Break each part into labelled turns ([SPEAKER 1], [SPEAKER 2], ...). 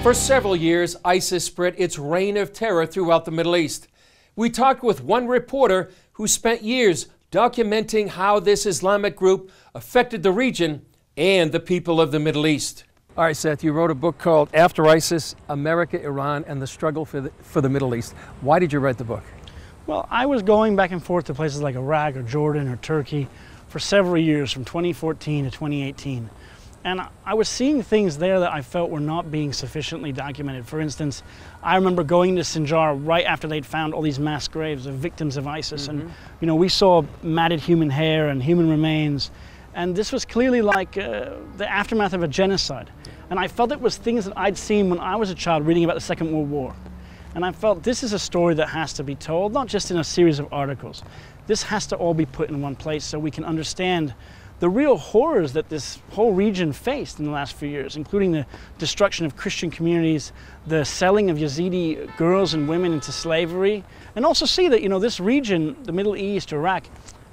[SPEAKER 1] For several years, ISIS spread its reign of terror throughout the Middle East. We talked with one reporter who spent years documenting how this Islamic group affected the region and the people of the Middle East. All right, Seth, you wrote a book called After ISIS, America, Iran, and the Struggle for the Middle East. Why did you write the book?
[SPEAKER 2] Well, I was going back and forth to places like Iraq or Jordan or Turkey for several years, from 2014 to 2018. And I was seeing things there that I felt were not being sufficiently documented. For instance, I remember going to Sinjar right after they'd found all these mass graves of victims of ISIS. And, you know, we saw matted human hair and human remains. And this was clearly like the aftermath of a genocide. And I felt it was things that I'd seen when I was a child reading about the Second World War. And I felt this is a story that has to be told, not just in a series of articles. This has to all be put in one place so we can understand the real horrors that this whole region faced in the last few years, including the destruction of Christian communities, the selling of Yazidi girls and women into slavery, and also see that, you know, this region, the Middle East, Iraq,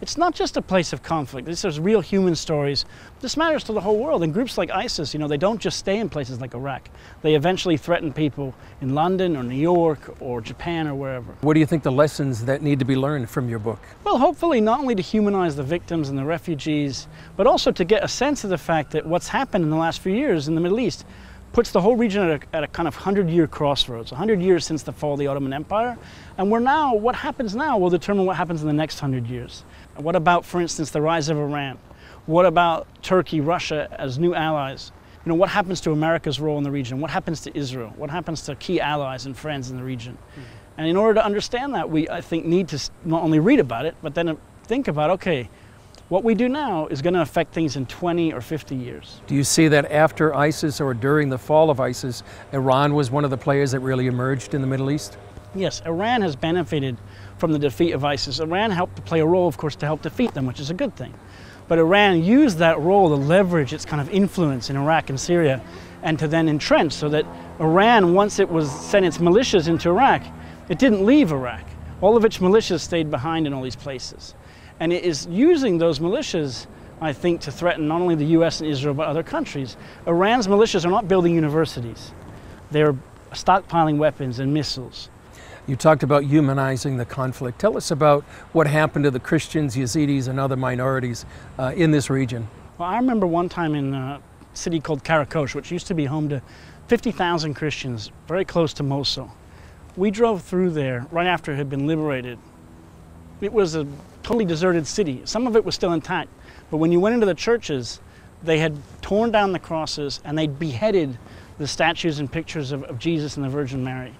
[SPEAKER 2] it's not just a place of conflict. This is real human stories. This matters to the whole world. And groups like ISIS, you know, they don't just stay in places like Iraq. They eventually threaten people in London or New York or Japan or wherever.
[SPEAKER 1] What do you think the lessons that need to be learned from your book?
[SPEAKER 2] Well, hopefully not only to humanize the victims and the refugees, but also to get a sense of the fact that what's happened in the last few years in the Middle East puts the whole region at a kind of 100-year crossroads, 100 years since the fall of the Ottoman Empire. And what happens now will determine what happens in the next 100 years. What about, for instance, the rise of Iran? What about Turkey, Russia as new allies? You know, what happens to America's role in the region? What happens to Israel? What happens to key allies and friends in the region? And in order to understand that, we, I think, need to not only read about it, but then think about, okay, what we do now is going to affect things in 20 or 50 years.
[SPEAKER 1] Do you see that after ISIS or during the fall of ISIS, Iran was one of the players that really emerged in the Middle East?
[SPEAKER 2] Yes, Iran has benefited from the defeat of ISIS. Iran helped to play a role, of course, to help defeat them, which is a good thing. But Iran used that role to leverage its kind of influence in Iraq and Syria and to then entrench, so that Iran, once it was sent its militias into Iraq, it didn't leave Iraq. All of its militias stayed behind in all these places. And it is using those militias, I think, to threaten not only the US and Israel, but other countries. Iran's militias are not building universities. They're stockpiling weapons and missiles.
[SPEAKER 1] You talked about humanizing the conflict. Tell us about what happened to the Christians, Yazidis, and other minorities in this region.
[SPEAKER 2] Well, I remember one time in a city called Karakosh, which used to be home to 50,000 Christians, very close to Mosul. We drove through there right after it had been liberated. It was a totally deserted city. Some of it was still intact, but when you went into the churches, they had torn down the crosses and they'd beheaded the statues and pictures of Jesus and the Virgin Mary.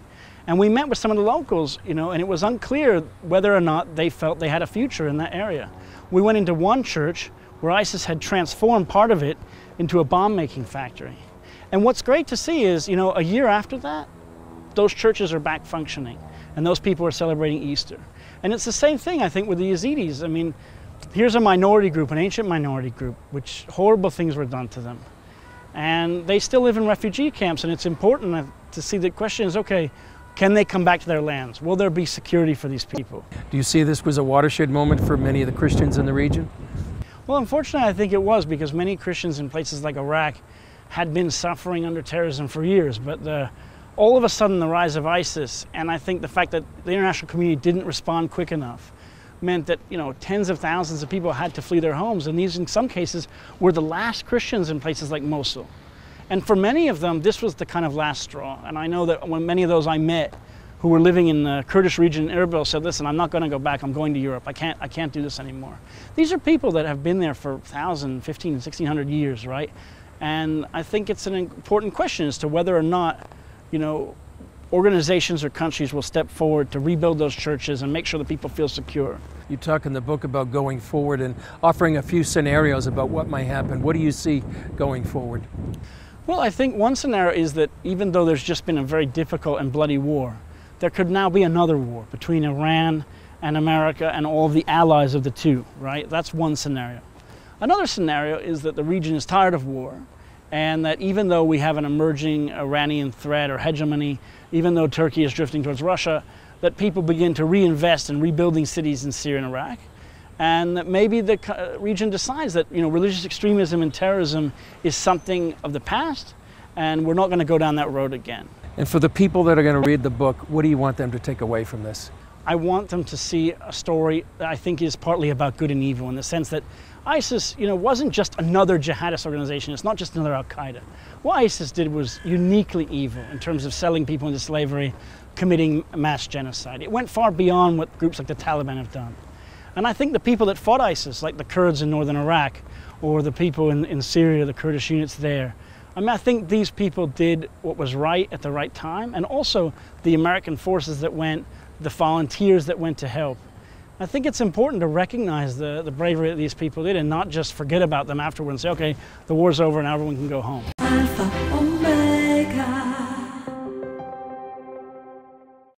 [SPEAKER 2] And we met with some of the locals, you know, and it was unclear whether or not they felt they had a future in that area. We went into one church where ISIS had transformed part of it into a bomb-making factory. And what's great to see is, you know, a year after that, those churches are back functioning, and those people are celebrating Easter. And it's the same thing, I think, with the Yazidis. I mean, here's a minority group, an ancient minority group, which horrible things were done to them. And they still live in refugee camps, and it's important to see the question is, okay, can they come back to their lands? Will there be security for these people?
[SPEAKER 1] Do you see this was a watershed moment for many of the Christians in the region?
[SPEAKER 2] Well, unfortunately, I think it was, because many Christians in places like Iraq had been suffering under terrorism for years. But all of a sudden, the rise of ISIS, and I think the fact that the international community didn't respond quick enough, meant that, you know, tens of thousands of people had to flee their homes. And these, in some cases, were the last Christians in places like Mosul. And for many of them, this was the kind of last straw. And I know that when many of those I met who were living in the Kurdish region in Erbil said, listen, I'm not going to go back, I'm going to Europe. I can't do this anymore. These are people that have been there for 1,000, 1,500, 1,600 years, right? And I think it's an important question as to whether or not, you know, organizations or countries will step forward to rebuild those churches and make sure that people feel secure.
[SPEAKER 1] You talk in the book about going forward and offering a few scenarios about what might happen. What do you see going forward?
[SPEAKER 2] Well, I think one scenario is that even though there's just been a very difficult and bloody war, there could now be another war between Iran and America and all of the allies of the two, right? That's one scenario. Another scenario is that the region is tired of war, and that even though we have an emerging Iranian threat or hegemony, even though Turkey is drifting towards Russia, that people begin to reinvest in rebuilding cities in Syria and Iraq, and that maybe the region decides that, you know, religious extremism and terrorism is something of the past, and we're not going to go down that road again.
[SPEAKER 1] And for the people that are going to read the book, what do you want them to take away from this?
[SPEAKER 2] I want them to see a story that I think is partly about good and evil, in the sense that ISIS, wasn't just another jihadist organization. It's not just another Al-Qaeda. What ISIS did was uniquely evil in terms of selling people into slavery, committing mass genocide. It went far beyond what groups like the Taliban have done. And I think the people that fought ISIS, like the Kurds in northern Iraq, or the people in Syria, the Kurdish units there, I think these people did what was right at the right time, and also the American forces that went, the volunteers that went to help. I think it's important to recognize the bravery that these people did and not just forget about them afterwards and say, okay, the war's over and everyone can go home.